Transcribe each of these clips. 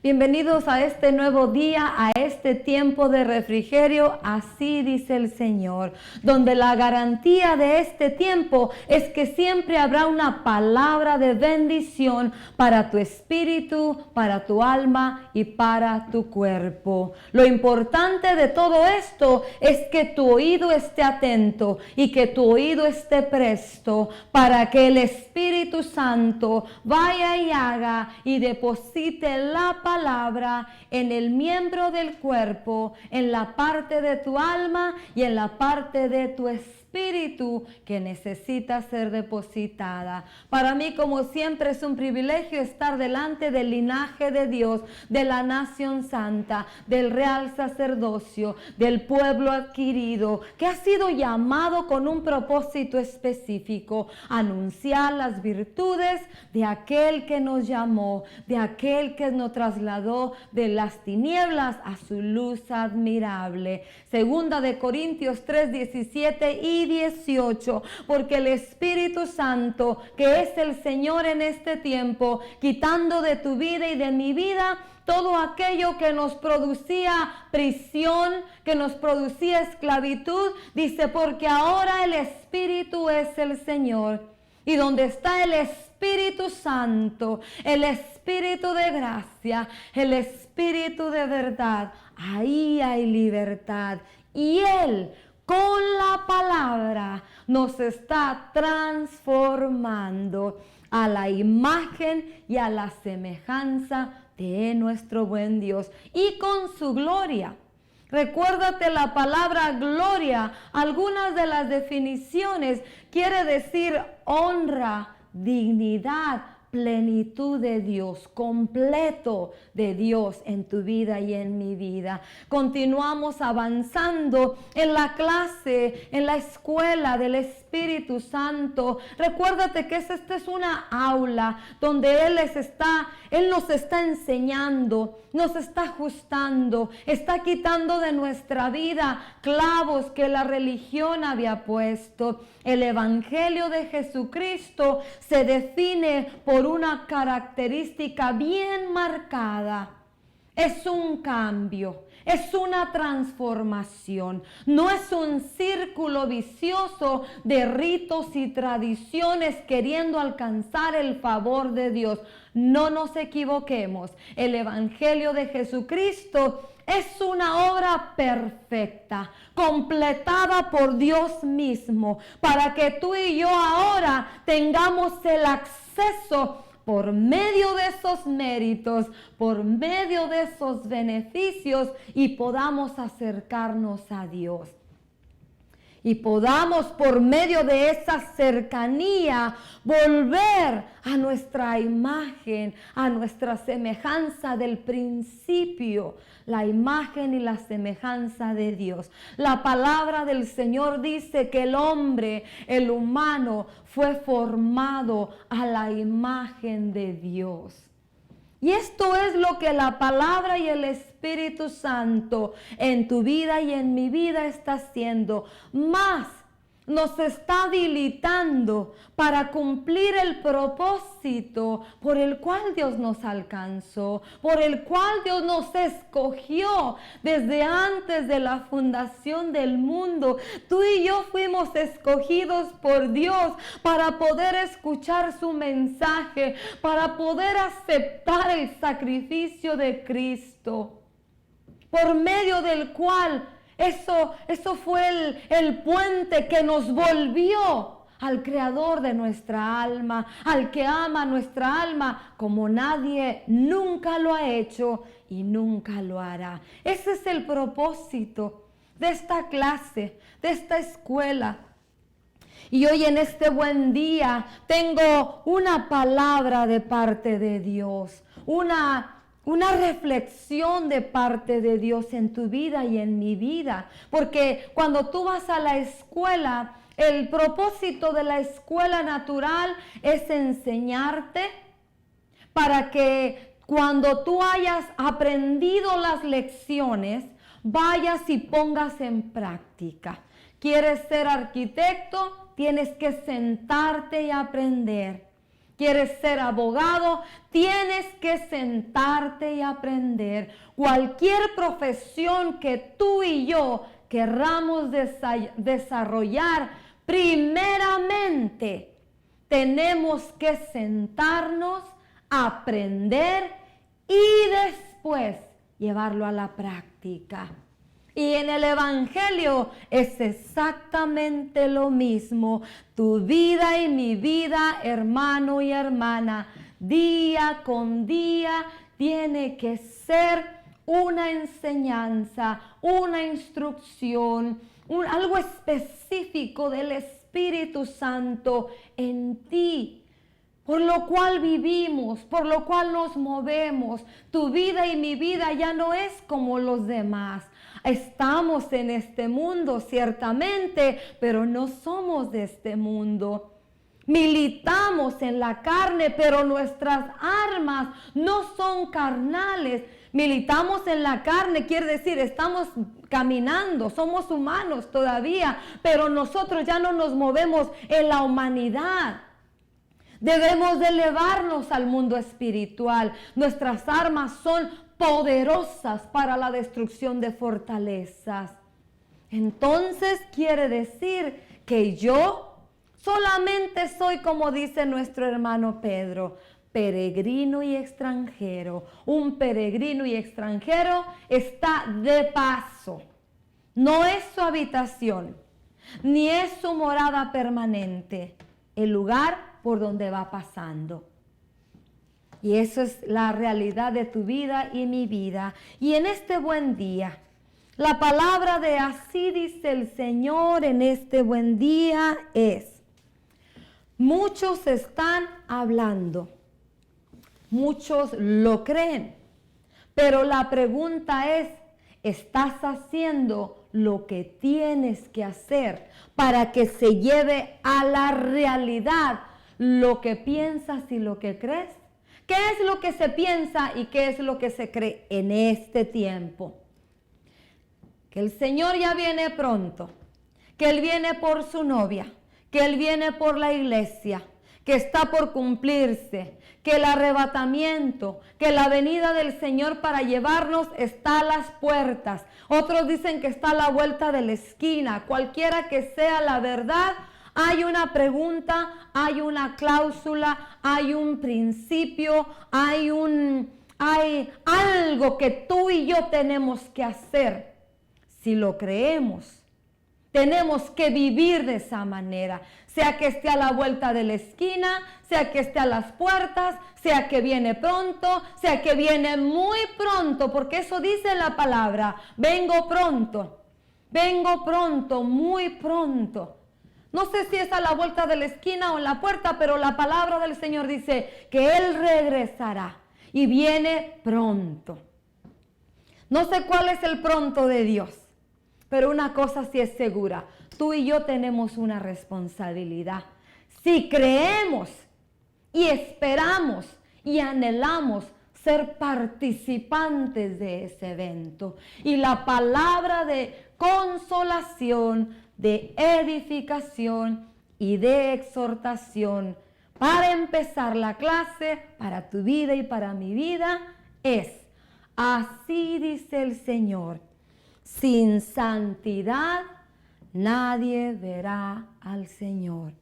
Bienvenidos a este nuevo día, a este tiempo de refrigerio, así dice el Señor, donde la garantía de este tiempo es que siempre habrá una palabra de bendición para tu espíritu, para tu alma y para tu cuerpo. Lo importante de todo esto es que tu oído esté atento y que tu oído esté presto para que el Espíritu Santo vaya y haga y deposite la palabra en el miembro del cuerpo, en la parte de tu alma y en la parte de tu espíritu que necesita ser depositada. Para mí, como siempre, es un privilegio estar delante del linaje de Dios, de la nación santa, del real sacerdocio, del pueblo adquirido, que ha sido llamado con un propósito específico: anunciar las virtudes de aquel que nos llamó, de aquel que nos trasladó de las tinieblas a su luz admirable. Segunda de Corintios 3, 17 y 18, porque el Espíritu Santo, que es el Señor en este tiempo, quitando de tu vida y de mi vida todo aquello que nos producía prisión, que nos producía esclavitud, dice, porque ahora el Espíritu es el Señor. Y donde está el Espíritu Santo, el Espíritu de gracia, el Espíritu de verdad, ahí hay libertad. Y Él, con la palabra, nos está transformando a la imagen y a la semejanza de nuestro buen Dios, y con su gloria. Recuérdate la palabra gloria. Algunas de las definiciones quiere decir honra, dignidad, plenitud de Dios, completo de Dios en tu vida y en mi vida. Continuamos avanzando en la clase, en la escuela del Espíritu Santo. Recuérdate que esta es una aula donde Él nos está enseñando, nos está ajustando, está quitando de nuestra vida clavos que la religión había puesto. El Evangelio de Jesucristo se define por una característica bien marcada. Es un cambio, es una transformación, no es un círculo vicioso de ritos y tradiciones queriendo alcanzar el favor de Dios. No nos equivoquemos, el Evangelio de Jesucristo es una obra perfecta, completada por Dios mismo, para que tú y yo ahora tengamos el acceso por medio de esos méritos, por medio de esos beneficios, y podamos acercarnos a Dios. Y podamos, por medio de esa cercanía, volver a nuestra imagen, a nuestra semejanza del principio, la imagen y la semejanza de Dios. La palabra del Señor dice que el hombre, el humano, fue formado a la imagen de Dios. Y esto es lo que la palabra y el Espíritu Santo en tu vida y en mi vida está haciendo. Más nos está habilitando para cumplir el propósito por el cual Dios nos alcanzó, por el cual Dios nos escogió desde antes de la fundación del mundo. Tú y yo fuimos escogidos por Dios para poder escuchar su mensaje, para poder aceptar el sacrificio de Cristo, por medio del cual eso fue el puente que nos volvió al Creador de nuestra alma, al que ama nuestra alma como nadie nunca lo ha hecho y nunca lo hará. Ese es el propósito de esta clase, de esta escuela. Y hoy en este buen día tengo una palabra de parte de Dios, una reflexión de parte de Dios en tu vida y en mi vida. Porque cuando tú vas a la escuela, el propósito de la escuela natural es enseñarte para que cuando tú hayas aprendido las lecciones, vayas y pongas en práctica. ¿Quieres ser arquitecto? Tienes que sentarte y aprender. quieres ser abogado, tienes que sentarte y aprender. Cualquier profesión que tú y yo querramos desarrollar, primeramente tenemos que sentarnos, aprender y después llevarlo a la práctica. Y en el Evangelio es exactamente lo mismo. Tu vida y mi vida, hermano y hermana, día con día tiene que ser una enseñanza, una instrucción, algo específico del Espíritu Santo en ti, por lo cual vivimos, por lo cual nos movemos. Tu vida y mi vida ya no es como los demás. Estamos en este mundo, ciertamente, pero no somos de este mundo. Militamos en la carne, pero nuestras armas no son carnales. Militamos en la carne, quiere decir, estamos caminando, somos humanos todavía, pero nosotros ya no nos movemos en la humanidad. Debemos de elevarnos al mundo espiritual. Nuestras armas son poderosas para la destrucción de fortalezas. Entonces quiere decir que yo solamente soy, como dice nuestro hermano Pedro, peregrino y extranjero. Un peregrino y extranjero está de paso. No es su habitación, ni es su morada permanente, el lugar por donde va pasando. Y eso es la realidad de tu vida y mi vida. Y en este buen día, la palabra de así dice el Señor en este buen día es: muchos están hablando, muchos lo creen, pero la pregunta es, ¿estás haciendo lo que tienes que hacer para que se lleve a la realidad lo que piensas y lo que crees? ¿Qué es lo que se piensa y qué es lo que se cree en este tiempo? Que el Señor ya viene pronto, que Él viene por su novia, que Él viene por la iglesia, que está por cumplirse, que el arrebatamiento, que la venida del Señor para llevarnos está a las puertas. Otros dicen que está a la vuelta de la esquina. Cualquiera que sea la verdad, hay una pregunta, hay una cláusula, hay un principio, hay algo que tú y yo tenemos que hacer. Si lo creemos, tenemos que vivir de esa manera, sea que esté a la vuelta de la esquina, sea que esté a las puertas, sea que viene pronto, sea que viene muy pronto, porque eso dice la palabra, vengo pronto, muy pronto. No sé si es a la vuelta de la esquina o en la puerta, pero la palabra del Señor dice que Él regresará y viene pronto. No sé cuál es el pronto de Dios, pero una cosa sí es segura, tú y yo tenemos una responsabilidad. Si creemos y esperamos y anhelamos ser participantes de ese evento, y la palabra de consolación, de edificación y de exhortación para empezar la clase, para tu vida y para mi vida, es: así dice el Señor, sin santidad nadie verá al Señor.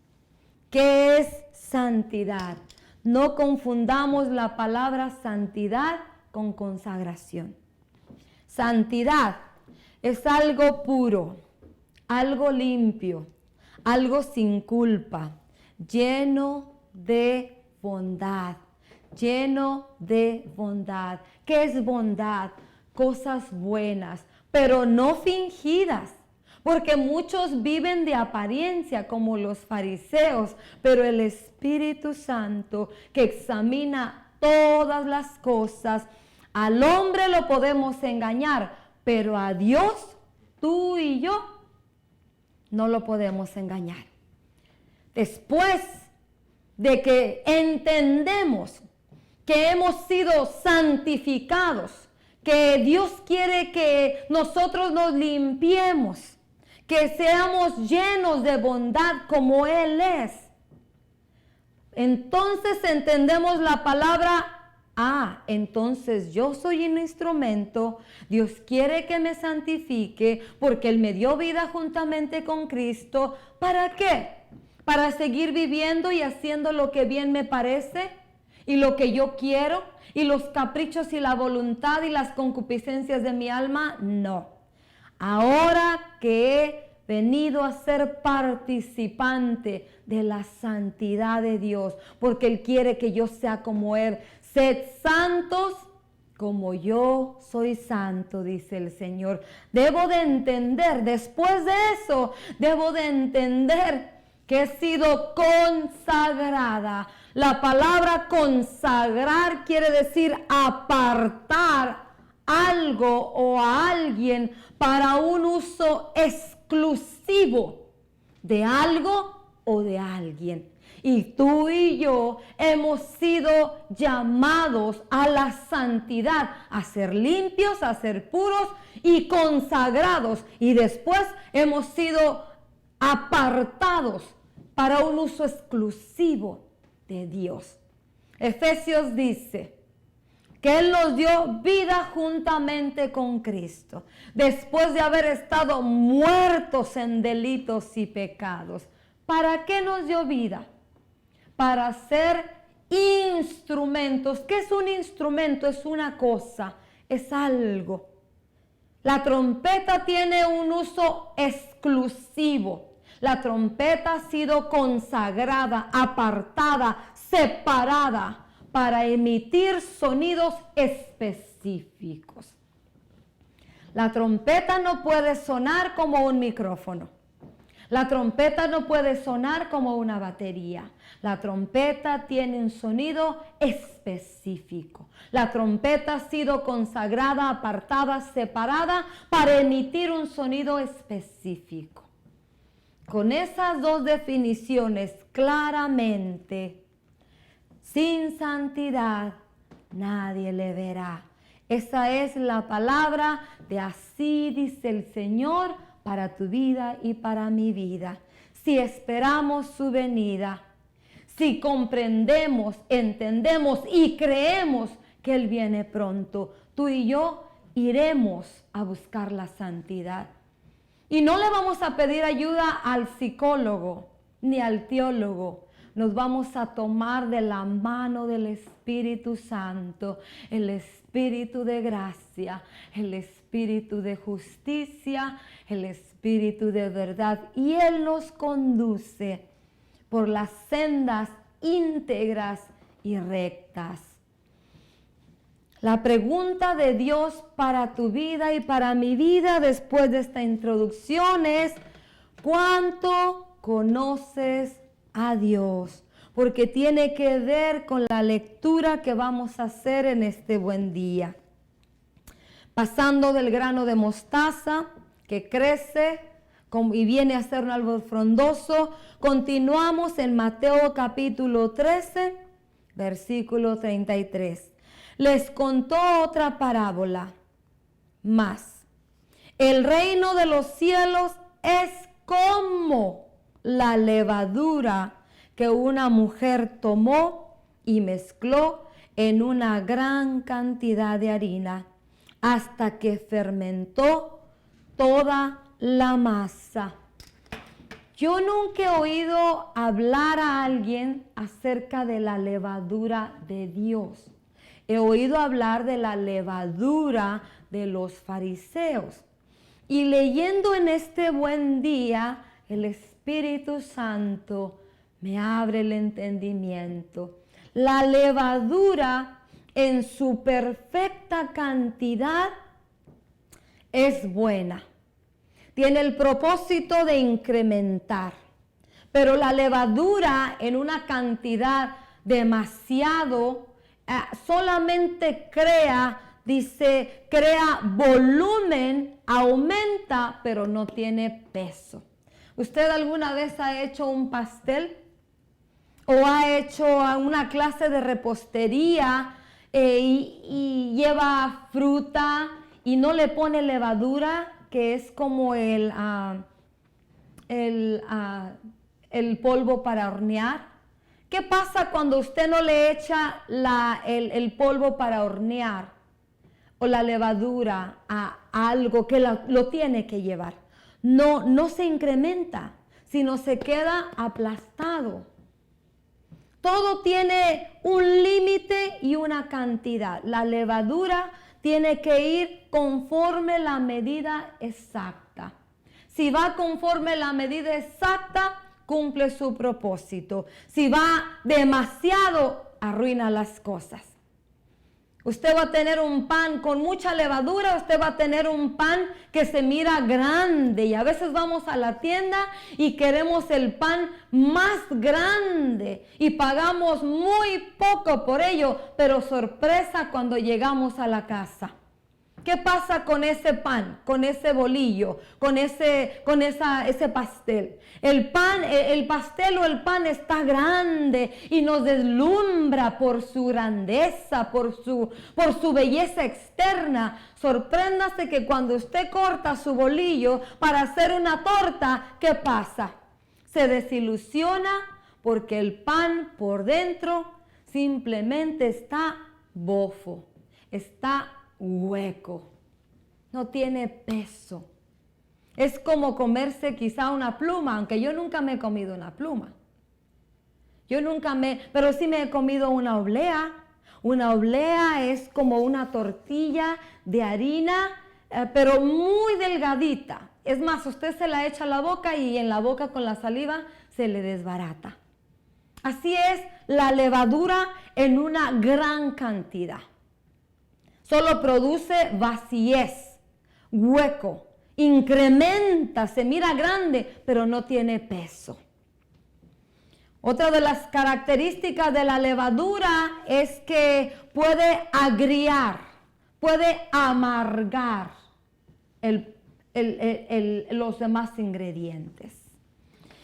¿Qué es santidad? No confundamos la palabra santidad con consagración. Santidad es algo puro, algo limpio, algo sin culpa, lleno de bondad, lleno de bondad. ¿Qué es bondad? Cosas buenas, pero no fingidas, porque muchos viven de apariencia como los fariseos, pero el Espíritu Santo, que examina todas las cosas, al hombre lo podemos engañar, pero a Dios, tú y yo, no lo podemos engañar. Después de que entendemos que hemos sido santificados, que Dios quiere que nosotros nos limpiemos, que seamos llenos de bondad como Él es. Entonces entendemos la palabra, entonces yo soy un instrumento, Dios quiere que me santifique porque Él me dio vida juntamente con Cristo. ¿Para qué? ¿Para seguir viviendo y haciendo lo que bien me parece y lo que yo quiero y los caprichos y la voluntad y las concupiscencias de mi alma? No. Ahora que he venido a ser participante de la santidad de Dios, porque Él quiere que yo sea como Él. Sed santos como yo soy santo, dice el Señor. Debo de entender, después de eso, debo de entender que he sido consagrada. La palabra consagrar quiere decir apartar algo o a alguien para un uso exclusivo de algo o de alguien. Y tú y yo hemos sido llamados a la santidad, a ser limpios, a ser puros y consagrados. Y después hemos sido apartados para un uso exclusivo de Dios. Efesios dice que Él nos dio vida juntamente con Cristo, después de haber estado muertos en delitos y pecados. ¿Para qué nos dio vida? Para ser instrumentos. ¿Qué es un instrumento? Es una cosa, es algo. La trompeta tiene un uso exclusivo. La trompeta ha sido consagrada, apartada, separada para emitir sonidos específicos. La trompeta no puede sonar como un micrófono. La trompeta no puede sonar como una batería. La trompeta tiene un sonido específico. La trompeta ha sido consagrada, apartada, separada para emitir un sonido específico. Con esas dos definiciones claramente, sin santidad nadie le verá. Esa es la palabra de así dice el Señor para tu vida y para mi vida. Si esperamos su venida, si comprendemos, entendemos y creemos que Él viene pronto, tú y yo iremos a buscar la santidad. Y no le vamos a pedir ayuda al psicólogo ni al teólogo. Nos vamos a tomar de la mano del Espíritu Santo, el Espíritu de gracia, el Espíritu de justicia, el Espíritu de verdad. Y Él nos conduce por las sendas íntegras y rectas. La pregunta de Dios para tu vida y para mi vida después de esta introducción es: ¿cuánto conoces a Dios? Porque tiene que ver con la lectura que vamos a hacer en este buen día. Pasando del grano de mostaza que crece y viene a ser un árbol frondoso, continuamos en Mateo capítulo 13, versículo 33. Les contó otra parábola más. El reino de los cielos es como la levadura que una mujer tomó y mezcló en una gran cantidad de harina hasta que fermentó toda la masa. Yo nunca he oído hablar a alguien acerca de la levadura de Dios. He oído hablar de la levadura de los fariseos. Y leyendo en este buen día, el Espíritu Santo me abre el entendimiento. La levadura en su perfecta cantidad es buena. Tiene el propósito de incrementar. Pero la levadura en una cantidad demasiado solamente crea volumen, aumenta, pero no tiene peso. ¿Usted alguna vez ha hecho un pastel? ¿O ha hecho una clase de repostería y lleva fruta y no le pone levadura, que es como el polvo para hornear, ¿Qué pasa cuando usted no le echa el polvo para hornear o la levadura a algo que lo tiene que llevar? No se incrementa, sino se queda aplastado. Todo tiene un límite y una cantidad. La levadura tiene que ir conforme la medida exacta. Si va conforme la medida exacta, cumple su propósito. Si va demasiado, arruina las cosas. Usted va a tener un pan con mucha levadura, usted va a tener un pan que se mira grande. Y a veces vamos a la tienda y queremos el pan más grande y pagamos muy poco por ello, pero sorpresa cuando llegamos a la casa. ¿Qué pasa con ese pan, con ese bolillo, con ese pastel? El pastel o el pan está grande y nos deslumbra por su grandeza, por su belleza externa. Sorpréndase que cuando usted corta su bolillo para hacer una torta, ¿qué pasa? Se desilusiona porque el pan por dentro simplemente está bofo, está hueco, no tiene peso. Es como comerse quizá una pluma, aunque yo nunca me he comido una pluma. Pero sí me he comido una oblea. Una oblea es como una tortilla de harina, pero muy delgadita. Es más, usted se la echa a la boca y en la boca con la saliva se le desbarata. Así es la levadura en una gran cantidad. Solo produce vacíez, hueco, incrementa, se mira grande, pero no tiene peso. Otra de las características de la levadura es que puede agriar, puede amargar los demás ingredientes.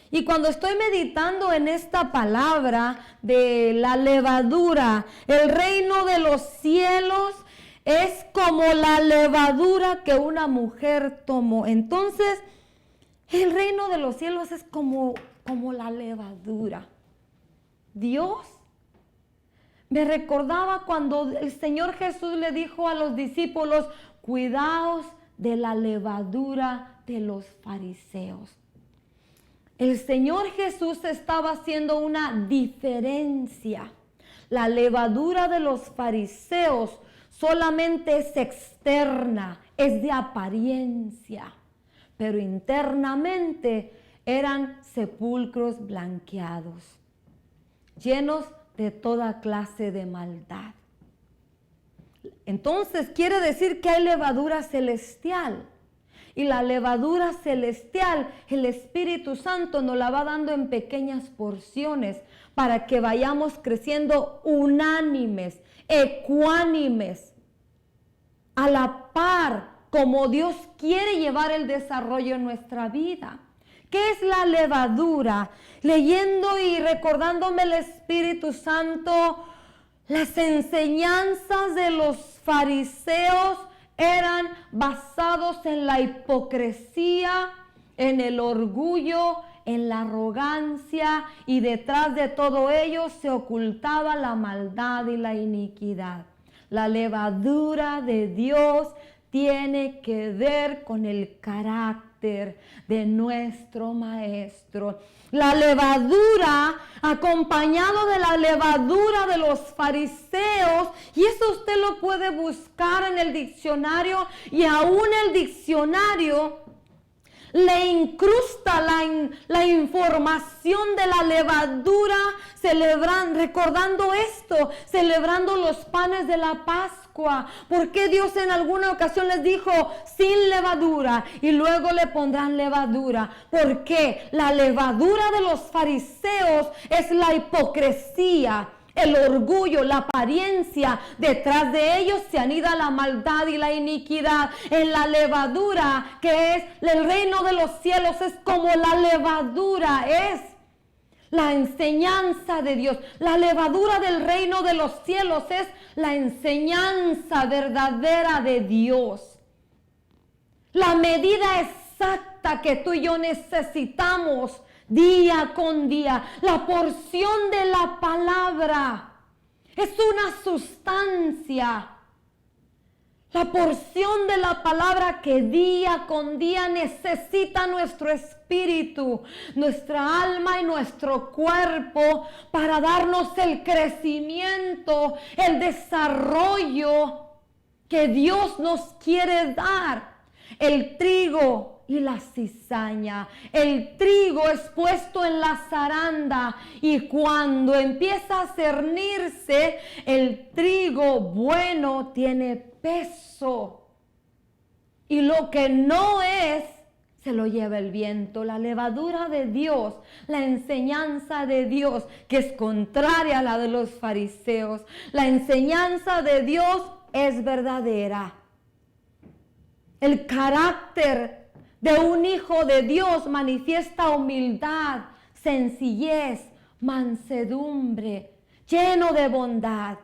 Y cuando estoy meditando en esta palabra de la levadura, el reino de los cielos es como la levadura que una mujer tomó. Entonces, el reino de los cielos es como la levadura. Dios me recordaba cuando el Señor Jesús le dijo a los discípulos, cuidaos de la levadura de los fariseos. El Señor Jesús estaba haciendo una diferencia. La levadura de los fariseos solamente es externa, es de apariencia, pero internamente eran sepulcros blanqueados, llenos de toda clase de maldad. Entonces quiere decir que hay levadura celestial. Y la levadura celestial, el Espíritu Santo nos la va dando en pequeñas porciones para que vayamos creciendo unánimes, ecuánimes, a la par, como Dios quiere llevar el desarrollo en nuestra vida. ¿Qué es la levadura? Leyendo y recordándome el Espíritu Santo, las enseñanzas de los fariseos eran basados en la hipocresía, en el orgullo, en la arrogancia, y detrás de todo ello se ocultaba la maldad y la iniquidad. La levadura de Dios tiene que ver con el carácter de nuestro Maestro. La levadura, acompañado de la levadura de los fariseos, y eso usted lo puede buscar en el diccionario, y aún el diccionario le incrusta la información de la levadura, recordando esto, celebrando los panes de la Pascua. Porque Dios en alguna ocasión les dijo sin levadura y luego le pondrán levadura. Porque la levadura de los fariseos es la hipocresía, el orgullo, la apariencia. Detrás de ellos se anida la maldad y la iniquidad. En la levadura, que es el reino de los cielos, es como la levadura, es la enseñanza de Dios. La levadura del reino de los cielos es la enseñanza verdadera de Dios. La medida exacta que tú y yo necesitamos día con día. La porción de la palabra es una sustancia. La porción de la palabra que día con día necesita nuestro espíritu, nuestra alma y nuestro cuerpo para darnos el crecimiento, el desarrollo que Dios nos quiere dar. El trigo y la cizaña. El trigo es puesto en la zaranda y cuando empieza a cernirse, el trigo bueno tiene peso. Y lo que no es, se lo lleva el viento. La levadura de Dios, la enseñanza de Dios, que es contraria a la de los fariseos. La enseñanza de Dios es verdadera. El carácter de un hijo de Dios manifiesta humildad, sencillez, mansedumbre, lleno de bondad.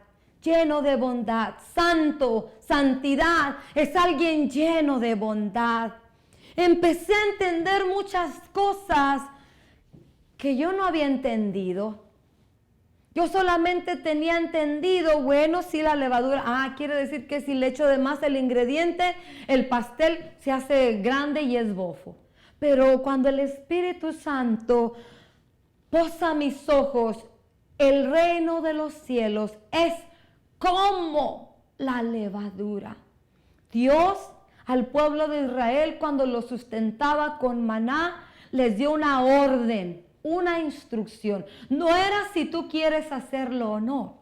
Santo, santidad, es alguien lleno de bondad. Empecé a entender muchas cosas que yo no había entendido. Yo solamente tenía entendido, bueno, si la levadura, quiere decir que si le echo de más el ingrediente, el pastel se hace grande y es bofo. Pero cuando el Espíritu Santo posa mis ojos, el reino de los cielos es como la levadura. Dios al pueblo de Israel, cuando lo sustentaba con maná, les dio una orden, una instrucción. No era si tú quieres hacerlo o no.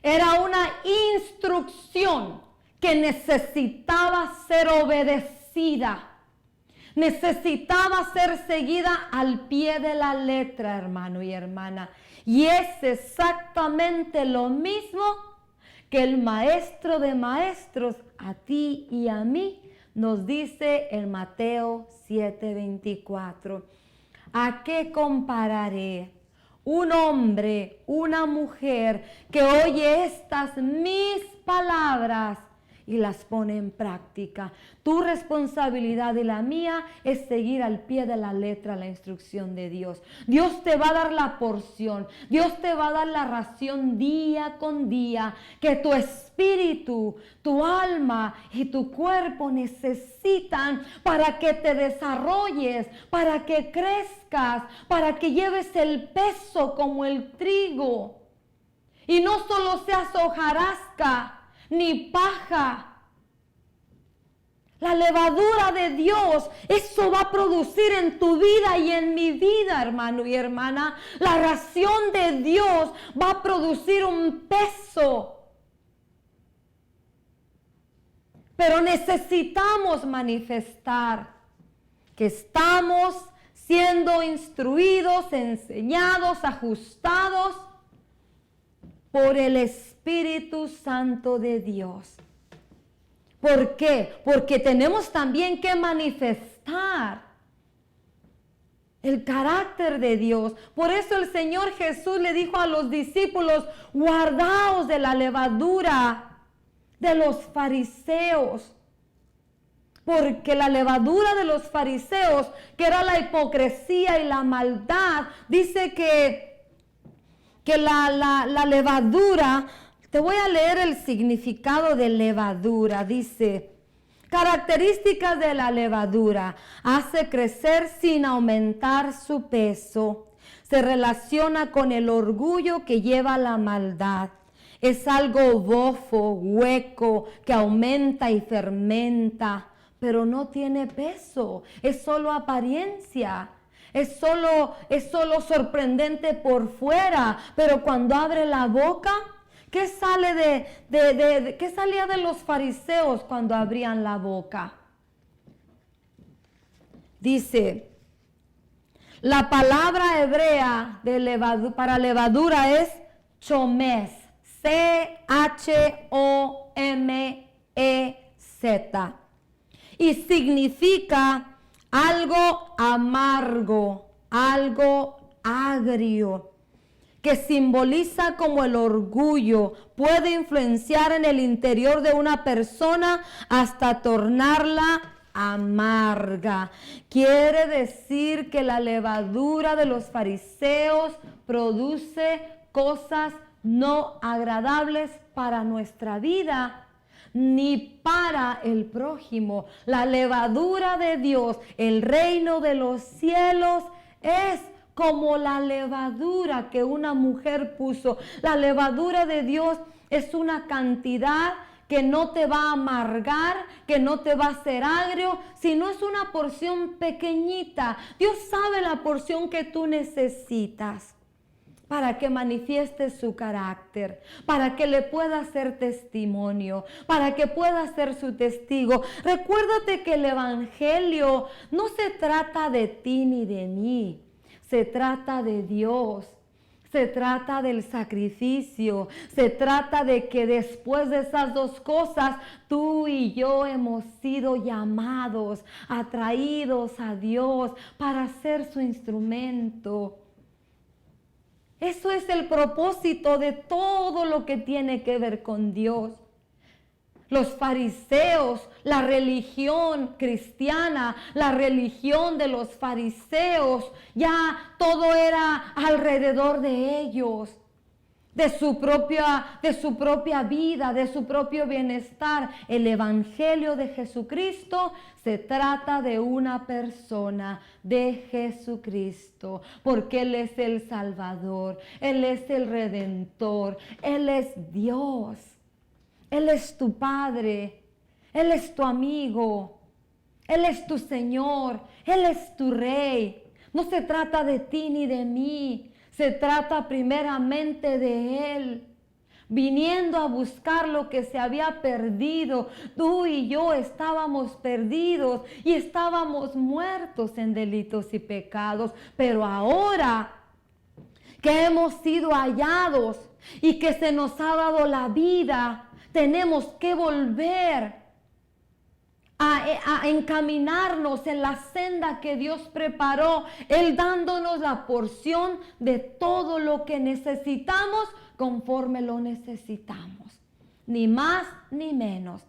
Era una instrucción que necesitaba ser obedecida. Necesitaba ser seguida al pie de la letra, hermano y hermana. Y es exactamente lo mismo que el maestro de maestros a ti y a mí nos dice en Mateo 7:24. ¿A qué compararé un hombre, una mujer que oye estas mis palabras y las pone en práctica? Tu responsabilidad y la mía es seguir al pie de la letra la instrucción de Dios. Dios te va a dar la porción, Dios te va a dar la ración día con día que tu espíritu, tu alma y tu cuerpo necesitan para que te desarrolles, para que crezcas, para que lleves el peso como el trigo. Y no solo seas hojarasca ni paja. La levadura de Dios, eso va a producir en tu vida y en mi vida, hermano y hermana. La ración de Dios va a producir un peso. Pero necesitamos manifestar que estamos siendo instruidos, enseñados, ajustados por el Espíritu Santo de Dios. ¿Por qué? Porque tenemos también que manifestar el carácter de Dios. Por eso el Señor Jesús le dijo a los discípulos: guardaos de la levadura de los fariseos. Porque la levadura de los fariseos, que era la hipocresía y la maldad, dice que la levadura. Te voy a leer el significado de levadura. Dice: características de la levadura: hace crecer sin aumentar su peso. Se relaciona con el orgullo que lleva la maldad. Es algo bofo, hueco, que aumenta y fermenta, pero no tiene peso. Es solo apariencia. Es solo sorprendente por fuera, pero cuando abre la boca, ¿qué sale qué salía de los fariseos cuando abrían la boca? Dice, la palabra hebrea para levadura es chomes, C-H-O-M-E-Z, y significa algo amargo, algo agrio, que simboliza como el orgullo. Puede influenciar en el interior de una persona hasta tornarla amarga. Quiere decir que la levadura de los fariseos produce cosas no agradables para nuestra vida ni para el prójimo. La levadura de Dios, el reino de los cielos, es como la levadura que una mujer puso. La levadura de Dios es una cantidad que no te va a amargar, que no te va a hacer agrio, sino es una porción pequeñita. Dios sabe la porción que tú necesitas para que manifieste su carácter, para que le pueda hacer testimonio, para que pueda ser su testigo. Recuérdate que el evangelio no se trata de ti ni de mí. Se trata de Dios, se trata del sacrificio, se trata de que después de esas dos cosas, tú y yo hemos sido llamados, atraídos a Dios para ser su instrumento. Eso es el propósito de todo lo que tiene que ver con Dios. Los fariseos, la religión cristiana, la religión de los fariseos, ya todo era alrededor de ellos, de su propia vida, de su propio bienestar. El evangelio de Jesucristo se trata de una persona, de Jesucristo, porque Él es el Salvador, Él es el Redentor, Él es Dios. Él es tu Padre, Él es tu amigo, Él es tu Señor, Él es tu Rey. No se trata de ti ni de mí, se trata primeramente de Él, viniendo a buscar lo que se había perdido. Tú y yo estábamos perdidos y estábamos muertos en delitos y pecados, pero ahora que hemos sido hallados y que se nos ha dado la vida, tenemos que volver a encaminarnos en la senda que Dios preparó, Él dándonos la porción de todo lo que necesitamos conforme lo necesitamos, ni más ni menos.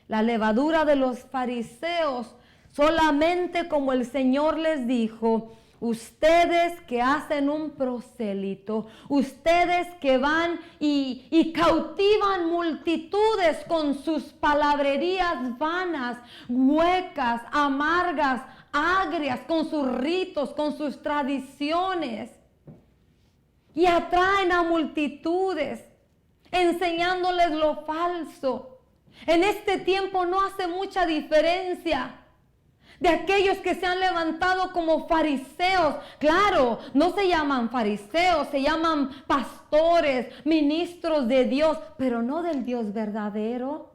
La levadura de los fariseos, solamente como el Señor les dijo: ustedes que hacen un prosélito, ustedes que van y cautivan multitudes con sus palabrerías vanas, huecas, amargas, agrias, con sus ritos, con sus tradiciones, y atraen a multitudes enseñándoles lo falso. En este tiempo no hace mucha diferencia de aquellos que se han levantado como fariseos. Claro, no se llaman fariseos, se llaman pastores, ministros de Dios, pero no del Dios verdadero.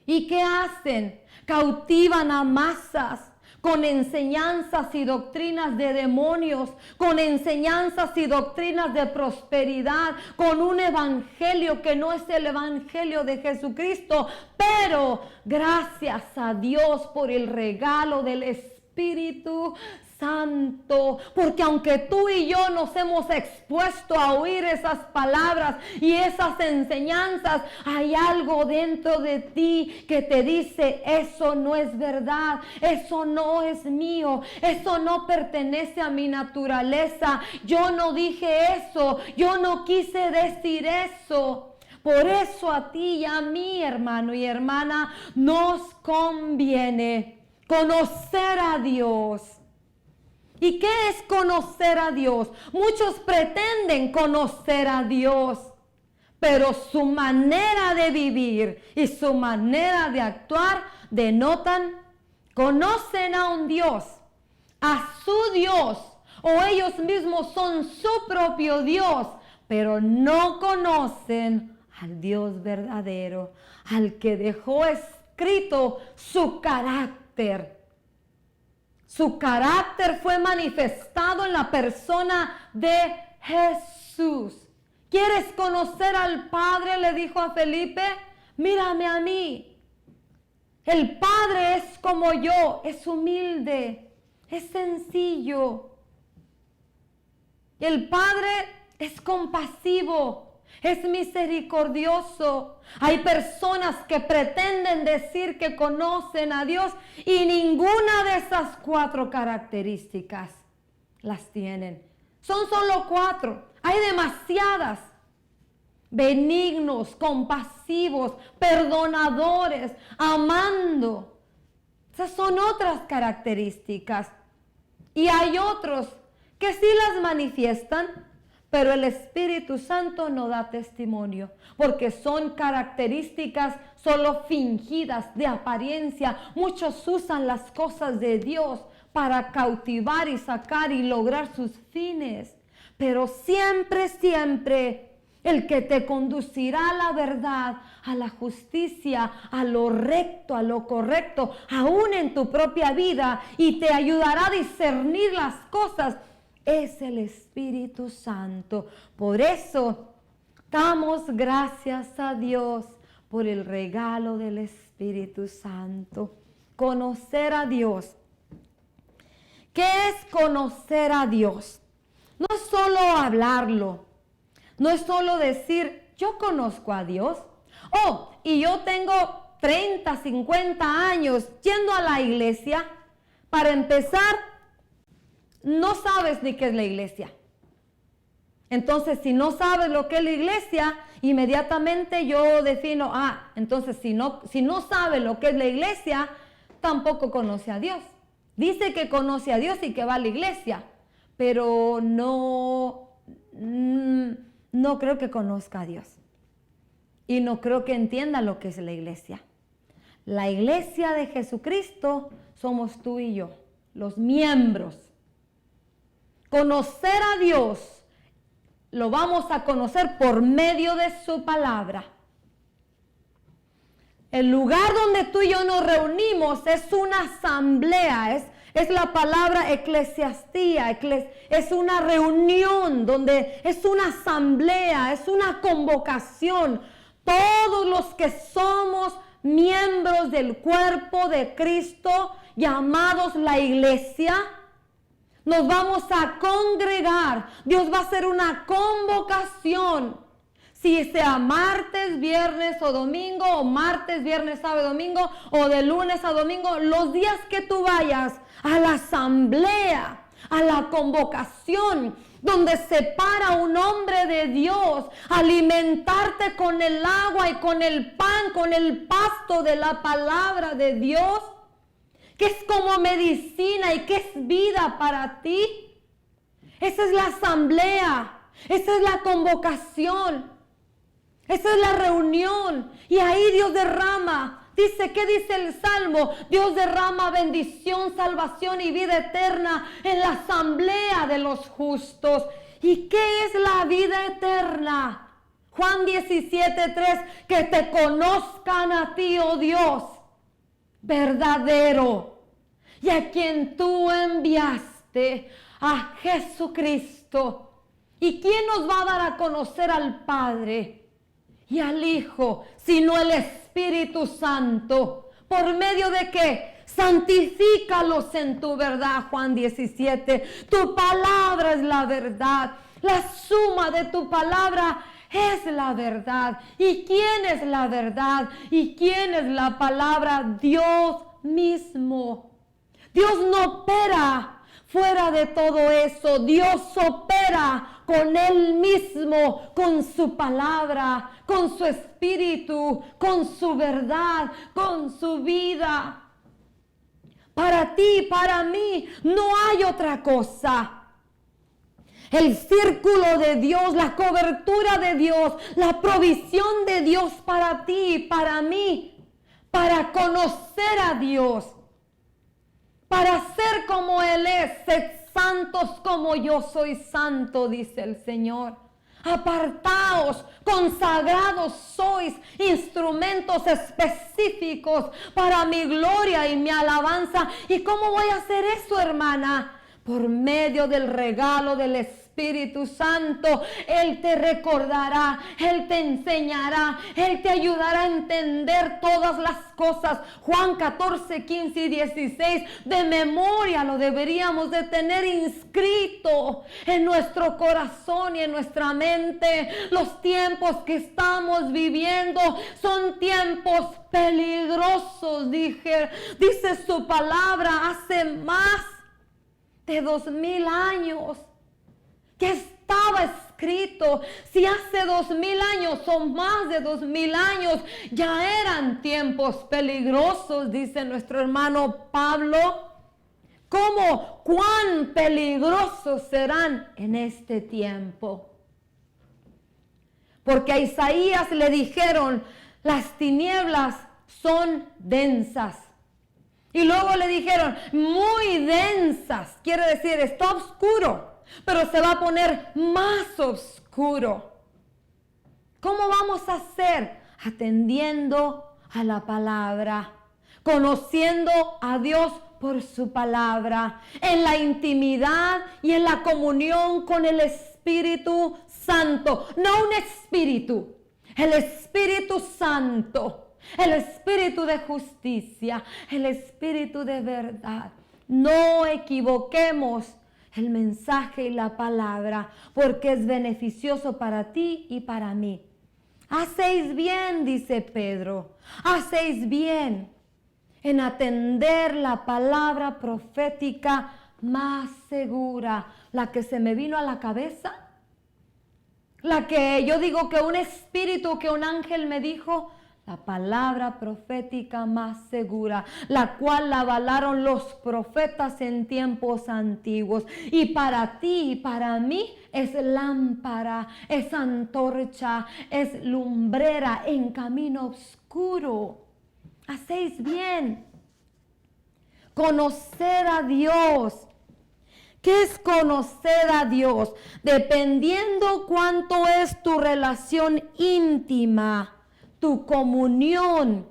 ¿Y qué hacen? Cautivan a masas con enseñanzas y doctrinas de demonios, con enseñanzas y doctrinas de prosperidad, con un evangelio que no es el evangelio de Jesucristo. Pero gracias a Dios por el regalo del Espíritu Santo, porque aunque tú y yo nos hemos expuesto a oír esas palabras y esas enseñanzas, hay algo dentro de ti que te dice: eso no es verdad, eso no es mío, eso no pertenece a mi naturaleza, yo no dije eso, yo no quise decir eso. Por eso a ti y a mí, hermano y hermana, nos conviene conocer a Dios. ¿Y qué es conocer a Dios? Muchos pretenden conocer a Dios, pero su manera de vivir y su manera de actuar denotan: conocen a un Dios, a su Dios, o ellos mismos son su propio Dios, pero no conocen al Dios verdadero, al que dejó escrito su carácter. Su carácter fue manifestado en la persona de Jesús. ¿Quieres conocer al Padre?, le dijo a Felipe. Mírame a mí. El Padre es como yo, es humilde, es sencillo. El Padre es compasivo. es misericordioso. Hay personas que pretenden decir que conocen a Dios y ninguna de esas 4 características las tienen. Son solo 4. Hay demasiadas. Benignos, compasivos, perdonadores, amando. Esas son otras características. Y hay otros que sí las manifiestan, pero el Espíritu Santo no da testimonio, porque son características solo fingidas, de apariencia. Muchos usan las cosas de Dios para cautivar y sacar y lograr sus fines, pero siempre, siempre el que te conducirá a la verdad, a la justicia, a lo recto, a lo correcto, aún en tu propia vida, y te ayudará a discernir las cosas, es el Espíritu Santo. Por eso damos gracias a Dios por el regalo del Espíritu Santo. Conocer a Dios. ¿Qué es conocer a Dios? No es solo hablarlo. No es solo decir, yo conozco a Dios. Oh, y yo tengo 30, 50 años yendo a la iglesia. Para empezar, no sabes ni qué es la iglesia. Entonces, si no sabes lo que es la iglesia, inmediatamente yo defino, entonces si no sabe lo que es la iglesia, tampoco conoce a Dios. Dice que conoce a Dios y que va a la iglesia, pero no creo que conozca a Dios. Y no creo que entienda lo que es la iglesia. La iglesia de Jesucristo somos tú y yo, los miembros. Conocer a Dios lo vamos a conocer por medio de su palabra. El lugar donde tú y yo nos reunimos es una asamblea, es la palabra eclesiastía, es una reunión donde es una asamblea, es una convocación. Todos los que somos miembros del cuerpo de Cristo, llamados la iglesia, nos vamos a congregar. Dios va a hacer una convocación. Si sea martes, viernes o domingo, o martes, viernes, sábado, domingo, o de lunes a domingo, los días que tú vayas a la asamblea, a la convocación, donde se para un hombre de Dios, alimentarte con el agua y con el pan, con el pasto de la palabra de Dios, que es como medicina y que es vida para ti. Esa es la asamblea, esa es la convocación, esa es la reunión, y ahí Dios derrama. ¿Qué dice el Salmo? Dios derrama bendición, salvación y vida eterna en la asamblea de los justos. ¿Y qué es la vida eterna? Juan 17:3, que te conozcan a ti, oh Dios, verdadero, y a quien tú enviaste, a Jesucristo. ¿Y quién nos va a dar a conocer al Padre y al Hijo, sino el Espíritu Santo? ¿Por medio de qué? Santifícalos en tu verdad, Juan 17. Tu palabra es la verdad. La suma de tu palabra es la verdad. ¿Y quién es la verdad? ¿Y quién es la palabra? Dios mismo. Dios no opera fuera de todo eso. Dios opera con Él mismo, con su palabra, con su espíritu, con su verdad, con su vida. Para ti, para mí, no hay otra cosa. El círculo de Dios, la cobertura de Dios, la provisión de Dios para ti y para mí, para conocer a Dios, para ser como Él es. Sed santos como yo soy santo, dice el Señor. Apartaos, consagrados sois, instrumentos específicos para mi gloria y mi alabanza. ¿Y cómo voy a hacer eso, hermana? Por medio del regalo del Espíritu Espíritu Santo. Él te recordará, Él te enseñará, Él te ayudará a entender todas las cosas. Juan 14, 15 y 16, de memoria lo deberíamos de tener inscrito en nuestro corazón y en nuestra mente. Los tiempos que estamos viviendo son tiempos peligrosos, dice su palabra, hace más de 2000 años que estaba escrito. Si hace 2000 años o más de 2000 años ya eran tiempos peligrosos, dice nuestro hermano Pablo, ¿cómo? ¿Cuán peligrosos serán en este tiempo? Porque a Isaías le dijeron, las tinieblas son densas. Y luego le dijeron, muy densas. Quiere decir, está oscuro, pero se va a poner más oscuro. ¿Cómo vamos a hacer? Atendiendo a la palabra, conociendo a Dios por su palabra, en la intimidad y en la comunión con el Espíritu Santo. No un espíritu, el Espíritu Santo. El espíritu de justicia, el espíritu de verdad. No equivoquemos el mensaje y la palabra, porque es beneficioso para ti y para mí. Hacéis bien, dice Pedro, hacéis bien en atender la palabra profética más segura, la que se me vino a la cabeza, la que yo digo que un espíritu, que un ángel me dijo, la palabra profética más segura, la cual la avalaron los profetas en tiempos antiguos. Y para ti y para mí es lámpara, es antorcha, es lumbrera en camino oscuro. Hacéis bien. Conocer a Dios. ¿Qué es conocer a Dios? Dependiendo cuánto es tu relación íntima, tu comunión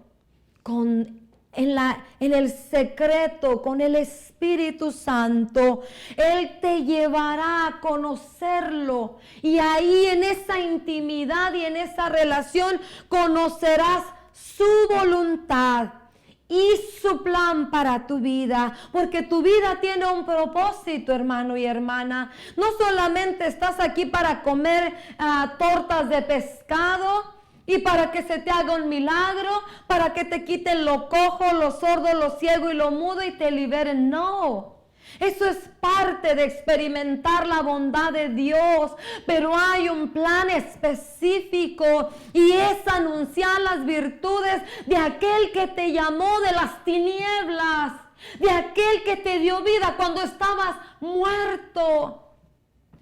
en el secreto con el Espíritu Santo. Él te llevará a conocerlo, y ahí en esa intimidad y en esa relación conocerás su voluntad y su plan para tu vida, porque tu vida tiene un propósito, hermano y hermana. No solamente estás aquí para comer tortas de pescado y para que se te haga un milagro, para que te quiten lo cojo, lo sordo, lo ciego y lo mudo y te liberen. No, eso es parte de experimentar la bondad de Dios, pero hay un plan específico, y es anunciar las virtudes de aquel que te llamó de las tinieblas, de aquel que te dio vida cuando estabas muerto.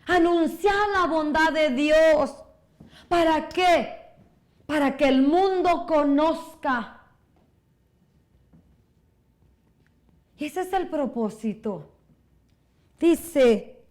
Anunciar la bondad de Dios. ¿Para qué? Para que el mundo conozca. Y ese es el propósito. Dice,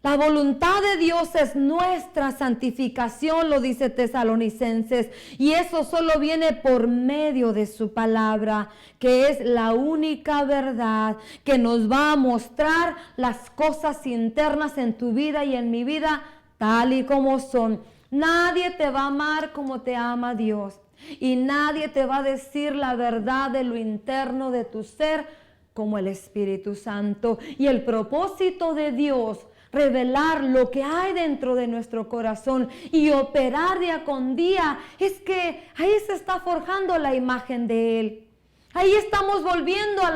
la voluntad de Dios es nuestra santificación, lo dice Tesalonicenses, y eso solo viene por medio de su palabra, que es la única verdad que nos va a mostrar las cosas internas en tu vida y en mi vida tal y como son. Nadie te va a amar como te ama Dios, y nadie te va a decir la verdad de lo interno de tu ser como el Espíritu Santo. Y el propósito de Dios, revelar lo que hay dentro de nuestro corazón y operar día con día, es que ahí se está forjando la imagen de Él. Ahí estamos volviendo a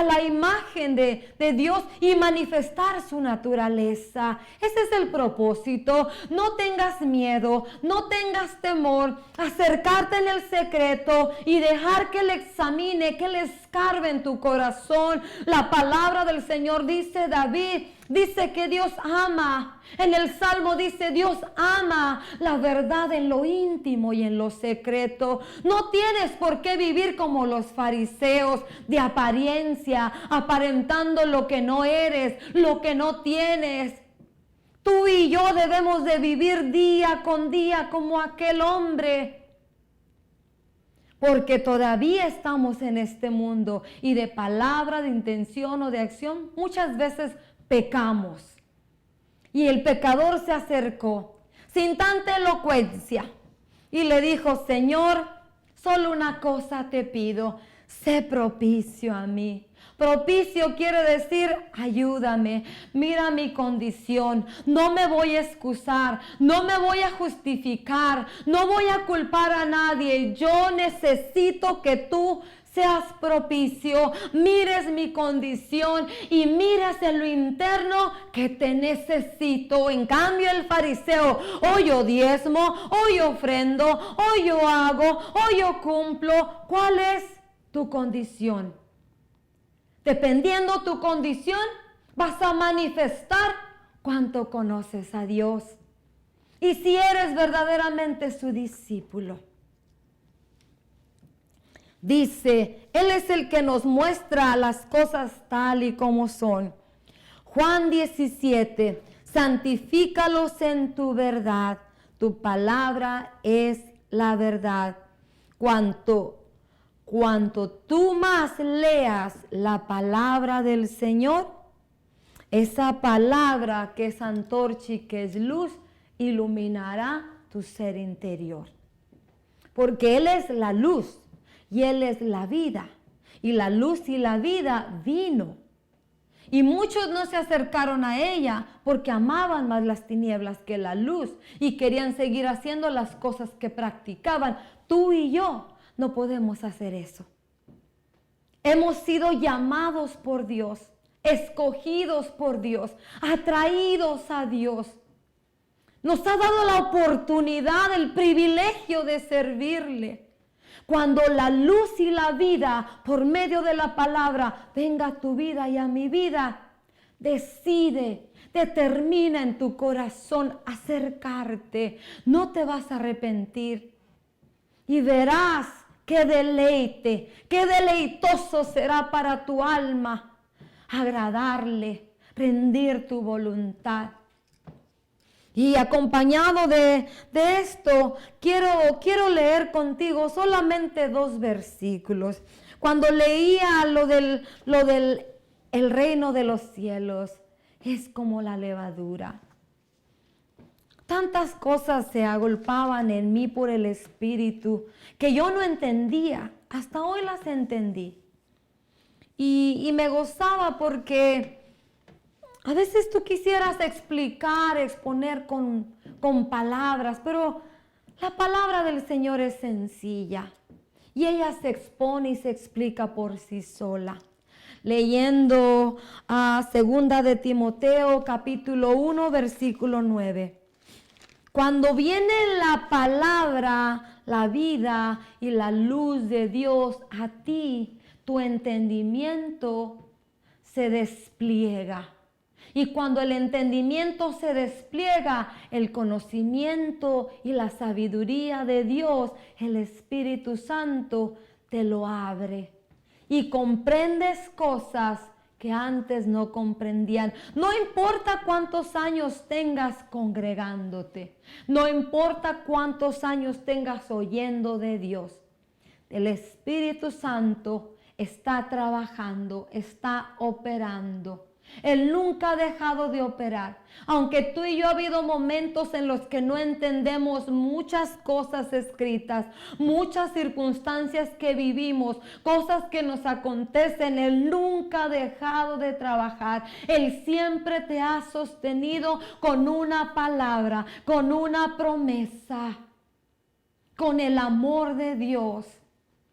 la imagen de Dios y manifestar su naturaleza. Ese es el propósito. No tengas miedo, no tengas temor. Acercarte en el secreto y dejar que Él examine, que Él escarbe en tu corazón. La palabra del Señor dice, David dice que Dios ama. En el Salmo dice, Dios ama la verdad en lo íntimo y en lo secreto. No tienes por qué vivir como los fariseos, de apariencia, aparentando lo que no eres, lo que no tienes. Tú y yo debemos de vivir día con día como aquel hombre, porque todavía estamos en este mundo, y de palabra, de intención o de acción muchas veces pecamos. Y el pecador se acercó sin tanta elocuencia y le dijo: Señor, solo una cosa te pido, sé propicio a mí. Propicio quiere decir: ayúdame, mira mi condición, no me voy a excusar, no me voy a justificar, no voy a culpar a nadie. Yo necesito que tú seas propicio, mires mi condición y mires en lo interno que te necesito. En cambio el fariseo: hoy yo diezmo, hoy ofrendo, hoy yo hago, hoy yo cumplo. ¿Cuál es tu condición? Dependiendo tu condición, vas a manifestar cuánto conoces a Dios y si eres verdaderamente su discípulo. Dice, Él es el que nos muestra las cosas tal y como son. Juan 17, santifícalos en tu verdad, tu palabra es la verdad. Cuanto tú más leas la palabra del Señor, esa palabra que es antorcha y que es luz, iluminará tu ser interior. Porque Él es la luz y Él es la vida. Y la luz y la vida vino. Y muchos no se acercaron a ella porque amaban más las tinieblas que la luz y querían seguir haciendo las cosas que practicaban. Tú y yo no podemos hacer eso. Hemos sido llamados por Dios, escogidos por Dios, atraídos a Dios. Nos ha dado la oportunidad, el privilegio de servirle. Cuando la luz y la vida por medio de la palabra venga a tu vida y a mi vida, determina en tu corazón acercarte. No te vas a arrepentir y verás qué deleite, qué deleitoso será para tu alma agradarle, rendir tu voluntad. Y acompañado de esto, quiero leer contigo solamente 2 versículos. Cuando leía lo del el reino de los cielos, es como la levadura. Tantas cosas se agolpaban en mí por el Espíritu que yo no entendía. Hasta hoy las entendí. Y me gozaba porque a veces tú quisieras explicar, exponer con palabras, pero la palabra del Señor es sencilla y ella se expone y se explica por sí sola. Leyendo a 2 de Timoteo capítulo 1 versículo 9. Cuando viene la palabra, la vida y la luz de Dios a ti, tu entendimiento se despliega. Y cuando el entendimiento se despliega, el conocimiento y la sabiduría de Dios, el Espíritu Santo te lo abre. Y comprendes cosas que antes no comprendían. No importa cuántos años tengas congregándote. No importa cuántos años tengas oyendo de Dios. El Espíritu Santo está trabajando, está operando. Él nunca ha dejado de operar. Aunque tú y yo ha habido momentos en los que no entendemos muchas cosas escritas, muchas circunstancias que vivimos, cosas que nos acontecen, Él nunca ha dejado de trabajar. Él siempre te ha sostenido con una palabra, con una promesa, con el amor de Dios,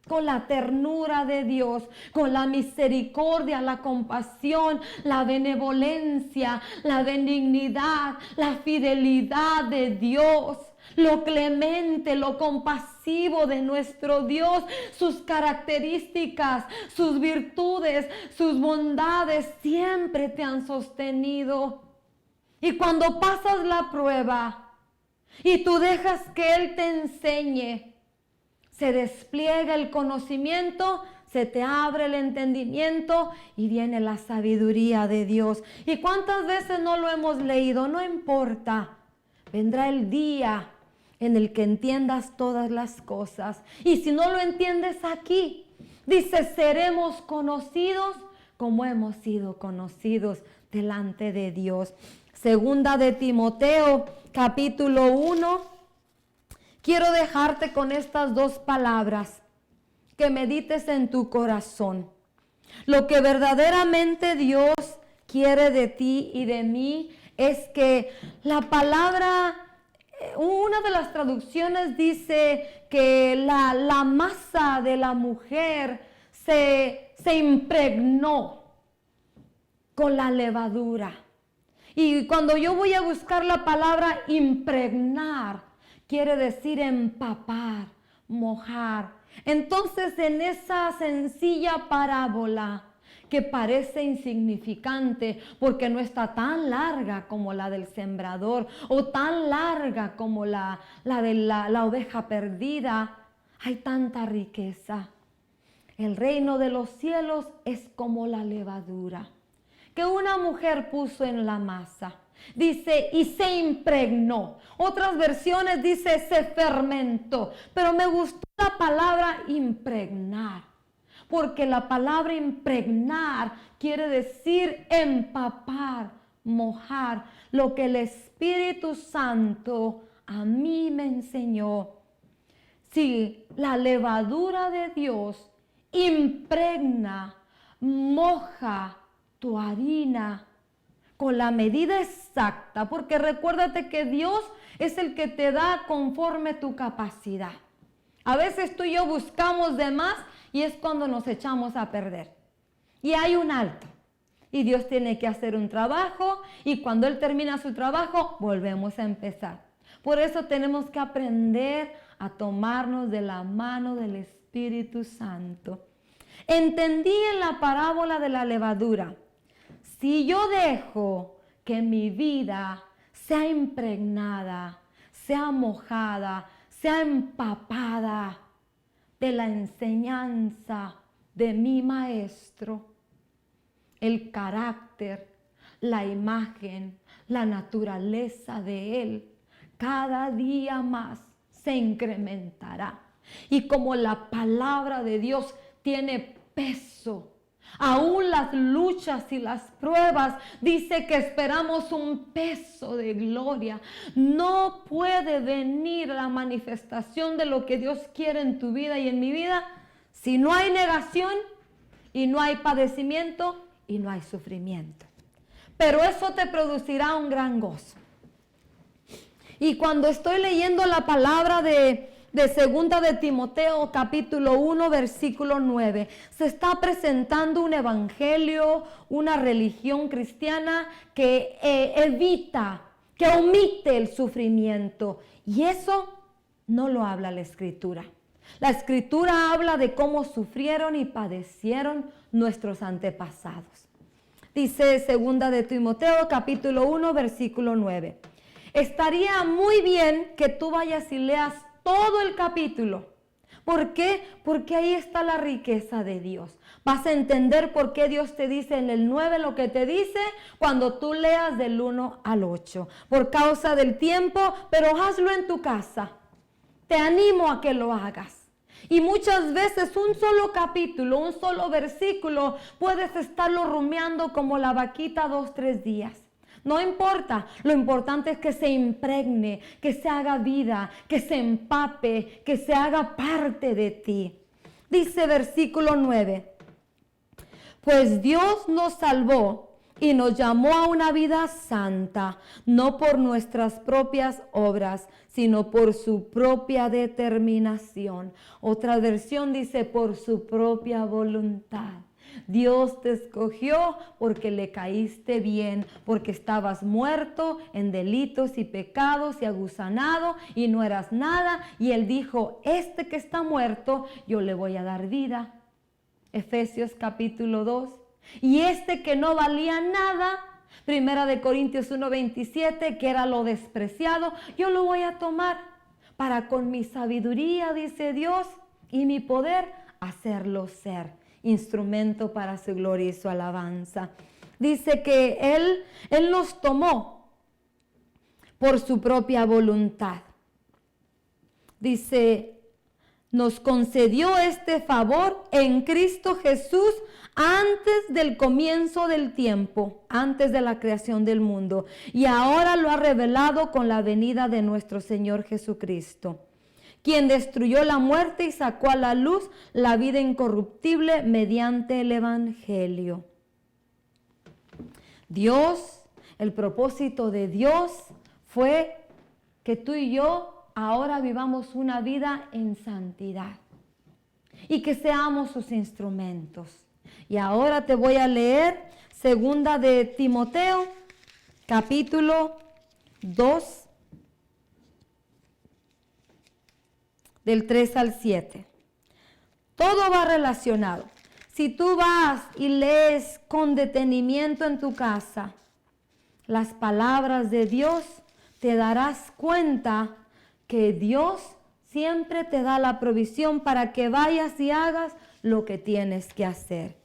con la ternura de Dios, con la misericordia, la compasión, la benevolencia, la benignidad, la fidelidad de Dios, lo clemente, lo compasivo de nuestro Dios, sus características, sus virtudes, sus bondades siempre te han sostenido. Y cuando pasas la prueba y tú dejas que Él te enseñe, se despliega el conocimiento, se te abre el entendimiento y viene la sabiduría de Dios. ¿Y cuántas veces no lo hemos leído? No importa. Vendrá el día en el que entiendas todas las cosas. Y si no lo entiendes aquí, dice, seremos conocidos como hemos sido conocidos delante de Dios. Segunda de Timoteo, capítulo 1. Quiero dejarte con estas dos palabras, que medites en tu corazón. Lo que verdaderamente Dios quiere de ti y de mí es que la palabra, una de las traducciones dice que la masa de la mujer se impregnó con la levadura. Y cuando yo voy a buscar la palabra impregnar, quiere decir empapar, mojar. Entonces, en esa sencilla parábola que parece insignificante porque no está tan larga como la del sembrador o tan larga como la de la oveja perdida, hay tanta riqueza. El reino de los cielos es como la levadura que una mujer puso en la masa. Dice, y se impregnó. Otras versiones dice, se fermentó. Pero me gustó la palabra impregnar, porque la palabra impregnar quiere decir empapar, mojar. Lo que el Espíritu Santo a mí me enseñó. Si la levadura de Dios impregna, moja tu harina con la medida exacta, porque recuérdate que Dios es el que te da conforme tu capacidad. A veces tú y yo buscamos de más y es cuando nos echamos a perder. Y hay un alto. Y Dios tiene que hacer un trabajo y cuando Él termina su trabajo, volvemos a empezar. Por eso tenemos que aprender a tomarnos de la mano del Espíritu Santo. Entendí en la parábola de la levadura. Si yo dejo que mi vida sea impregnada, sea mojada, sea empapada de la enseñanza de mi maestro, el carácter, la imagen, la naturaleza de él, cada día más se incrementará. Y como la palabra de Dios tiene peso, aún las luchas y las pruebas, dice que esperamos un peso de gloria. No puede venir la manifestación de lo que Dios quiere en tu vida y en mi vida si no hay negación y no hay padecimiento y no hay sufrimiento. Pero eso te producirá un gran gozo. Y cuando estoy leyendo la palabra de segunda de Timoteo capítulo 1 versículo 9, se está presentando un evangelio, una religión cristiana que evita, que omite el sufrimiento, y eso no lo habla la Escritura. La Escritura habla de cómo sufrieron y padecieron nuestros antepasados. Dice segunda de Timoteo capítulo 1 versículo 9. Estaría muy bien que tú vayas y leas todo el capítulo. ¿Por qué? Porque ahí está la riqueza de Dios. Vas a entender por qué Dios te dice en el 9 lo que te dice cuando tú leas del 1 al 8. Por causa del tiempo, pero hazlo en tu casa. Te animo a que lo hagas. Y muchas veces un solo capítulo, un solo versículo, puedes estarlo rumiando como la vaquita 2-3 días. No importa, lo importante es que se impregne, que se haga vida, que se empape, que se haga parte de ti. Dice versículo 9, pues Dios nos salvó y nos llamó a una vida santa, no por nuestras propias obras, sino por su propia determinación. Otra versión dice por su propia voluntad. Dios te escogió porque le caíste bien, porque estabas muerto en delitos y pecados y aguzanado y no eras nada. Y Él dijo, este que está muerto, yo le voy a dar vida. Efesios capítulo 2. Y este que no valía nada, Primera de Corintios 1:27, que era lo despreciado, yo lo voy a tomar para con mi sabiduría, dice Dios, y mi poder hacerlo ser instrumento para su gloria y su alabanza. Dice que Él nos tomó por su propia voluntad. Dice, nos concedió este favor en Cristo Jesús antes del comienzo del tiempo, antes de la creación del mundo, y ahora lo ha revelado con la venida de nuestro Señor Jesucristo, quien destruyó la muerte y sacó a la luz la vida incorruptible mediante el Evangelio. Dios, el propósito de Dios fue que tú y yo ahora vivamos una vida en santidad y que seamos sus instrumentos. Y ahora te voy a leer segunda de Timoteo, capítulo 2, del 3 al 7. Todo va relacionado. Si tú vas y lees con detenimiento en tu casa las palabras de Dios, te darás cuenta que Dios siempre te da la provisión para que vayas y hagas lo que tienes que hacer.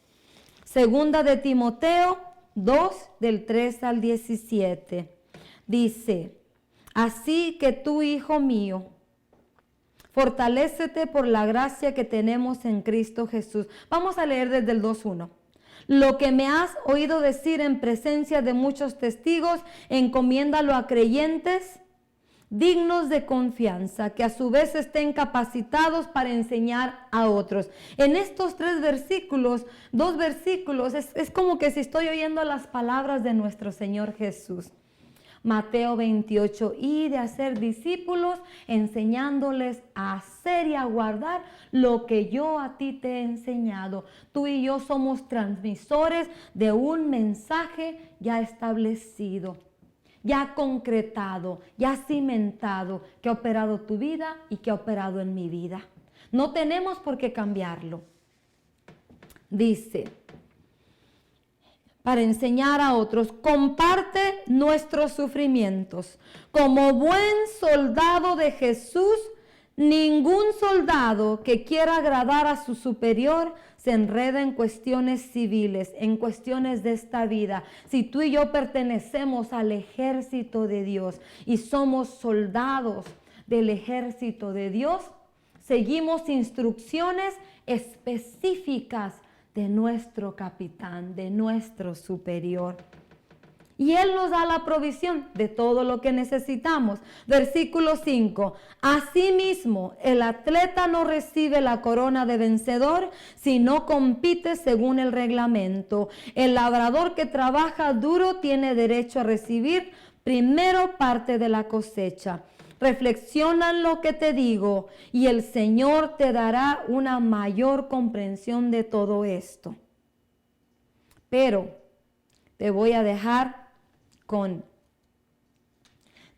Segunda de Timoteo 2, del 3 al 17. Dice, así que tú, hijo mío, fortalécete por la gracia que tenemos en Cristo Jesús. Vamos a leer desde el 2:1. Lo que me has oído decir en presencia de muchos testigos, encomiéndalo a creyentes dignos de confianza, que a su vez estén capacitados para enseñar a otros. En estos 2 versículos, es como que si estoy oyendo las palabras de nuestro Señor Jesús. Mateo 28, y de hacer discípulos, enseñándoles a hacer y a guardar lo que yo a ti te he enseñado. Tú y yo somos transmisores de un mensaje ya establecido, ya concretado, ya cimentado, que ha operado tu vida y que ha operado en mi vida. No tenemos por qué cambiarlo. Dice, para enseñar a otros, comparte nuestros sufrimientos. Como buen soldado de Jesús, ningún soldado que quiera agradar a su superior se enreda en cuestiones civiles, en cuestiones de esta vida. Si tú y yo pertenecemos al ejército de Dios y somos soldados del ejército de Dios, seguimos instrucciones específicas de nuestro capitán, de nuestro superior. Y Él nos da la provisión de todo lo que necesitamos. Versículo 5. Asimismo, el atleta no recibe la corona de vencedor si no compite según el reglamento. El labrador que trabaja duro tiene derecho a recibir primero parte de la cosecha. Reflexiona en lo que te digo y el Señor te dará una mayor comprensión de todo esto. Pero te voy a dejar con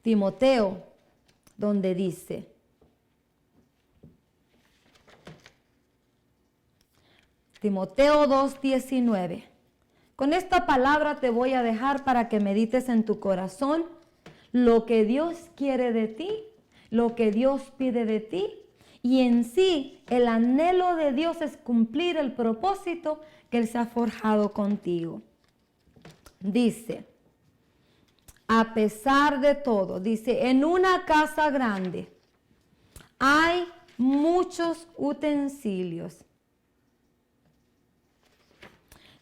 Timoteo, donde dice, Timoteo 2:19. Con esta palabra te voy a dejar para que medites en tu corazón lo que Dios quiere de ti, lo que Dios pide de ti, y en sí el anhelo de Dios es cumplir el propósito que Él se ha forjado contigo. Dice, a pesar de todo, dice, en una casa grande hay muchos utensilios.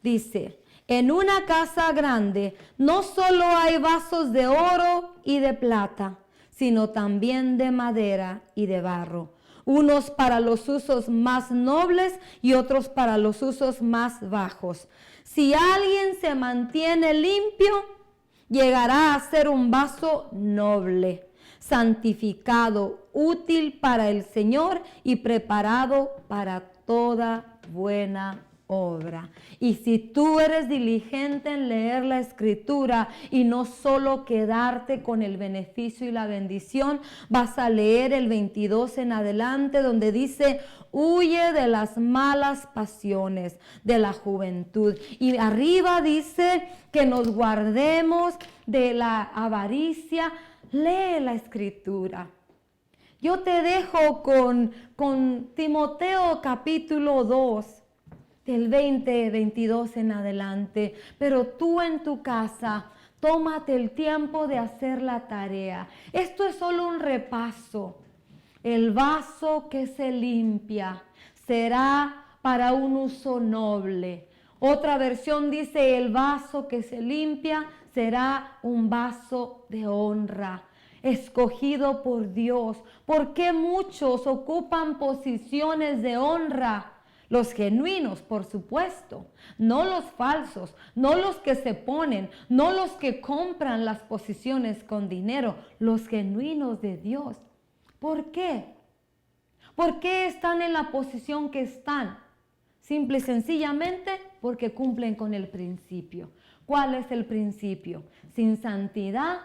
Dice, en una casa grande no solo hay vasos de oro y de plata, sino también de madera y de barro, unos para los usos más nobles y otros para los usos más bajos. Si alguien se mantiene limpio, llegará a ser un vaso noble, santificado, útil para el Señor y preparado para toda buena obra. Y si tú eres diligente en leer la Escritura y no solo quedarte con el beneficio y la bendición, vas a leer el 22 en adelante, donde dice, huye de las malas pasiones de la juventud. Y arriba dice que nos guardemos de la avaricia. Lee la Escritura. Yo te dejo con Timoteo capítulo 2. Del 22 en adelante, pero tú en tu casa, tómate el tiempo de hacer la tarea. Esto es solo un repaso, El vaso que se limpia será para un uso noble. Otra versión dice, el vaso que se limpia será un vaso de honra, escogido por Dios. ¿Por qué muchos ocupan posiciones de honra? Los genuinos, por supuesto, no los falsos, no los que se ponen, no los que compran las posiciones con dinero, los genuinos de Dios. ¿Por qué? ¿Por qué están en la posición que están? Simple y sencillamente porque cumplen con el principio. ¿Cuál es el principio? Sin santidad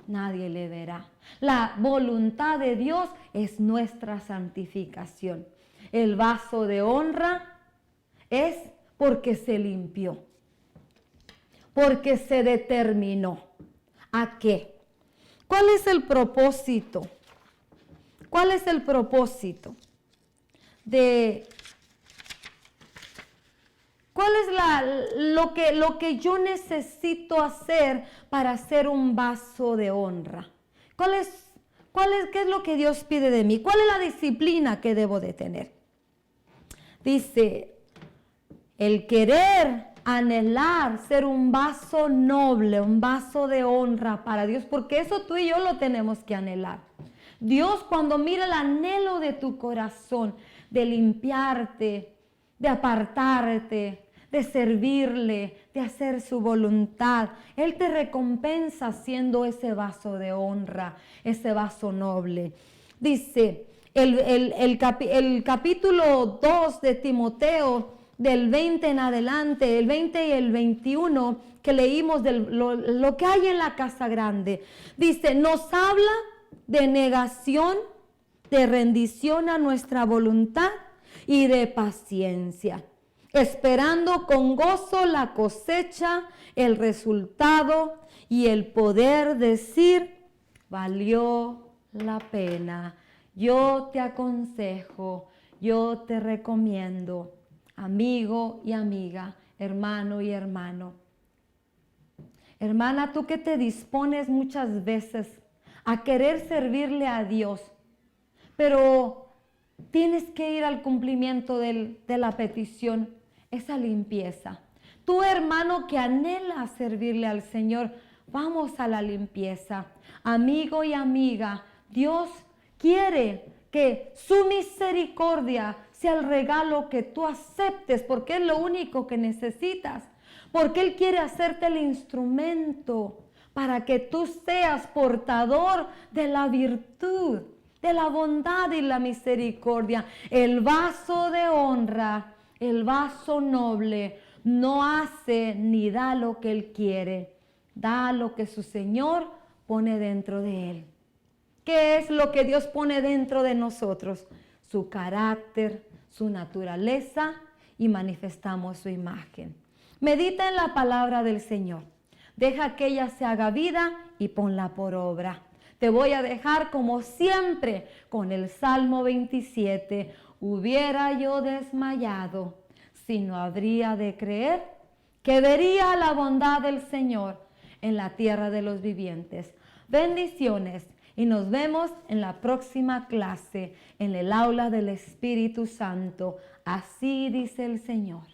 nadie le verá. La voluntad de Dios es nuestra santificación. El vaso de honra es porque se limpió, porque se determinó. ¿A qué? ¿Cuál es el propósito? ¿Cuál es el propósito de... ¿Cuál es lo que yo necesito hacer para ser un vaso de honra? ¿Qué es lo que Dios pide de mí? ¿Cuál es la disciplina que debo de tener? Dice, el querer, anhelar ser un vaso noble, un vaso de honra para Dios, porque eso tú y yo lo tenemos que anhelar. Dios, cuando mira el anhelo de tu corazón, de limpiarte, de apartarte, de servirle, de hacer su voluntad, Él te recompensa siendo ese vaso de honra, ese vaso noble. Dice el capítulo 2 de Timoteo, del 20 en adelante, el 20 y el 21 que leímos de lo que hay en la casa grande, dice, nos habla de negación, de rendición a nuestra voluntad y de paciencia, esperando con gozo la cosecha, el resultado y el poder decir, valió la pena. Yo te aconsejo, yo te recomiendo, amigo y amiga, hermano y hermano. Hermana, tú que te dispones muchas veces a querer servirle a Dios, pero tienes que ir al cumplimiento de la petición, esa limpieza. Tú, hermano, que anhela servirle al Señor, vamos a la limpieza. Amigo y amiga, Dios quiere que su misericordia sea el regalo que tú aceptes, porque es lo único que necesitas. Porque Él quiere hacerte el instrumento para que tú seas portador de la virtud, de la bondad y la misericordia. El vaso de honra, el vaso noble, no hace ni da lo que Él quiere, da lo que su Señor pone dentro de Él. ¿Qué es lo que Dios pone dentro de nosotros? Su carácter, su naturaleza, y manifestamos su imagen. Medita en la palabra del Señor. Deja que ella se haga vida y ponla por obra. Te voy a dejar como siempre con el Salmo 27. Hubiera yo desmayado si no habría de creer que vería la bondad del Señor en la tierra de los vivientes. Bendiciones y nos vemos en la próxima clase en el aula del Espíritu Santo. Así dice el Señor.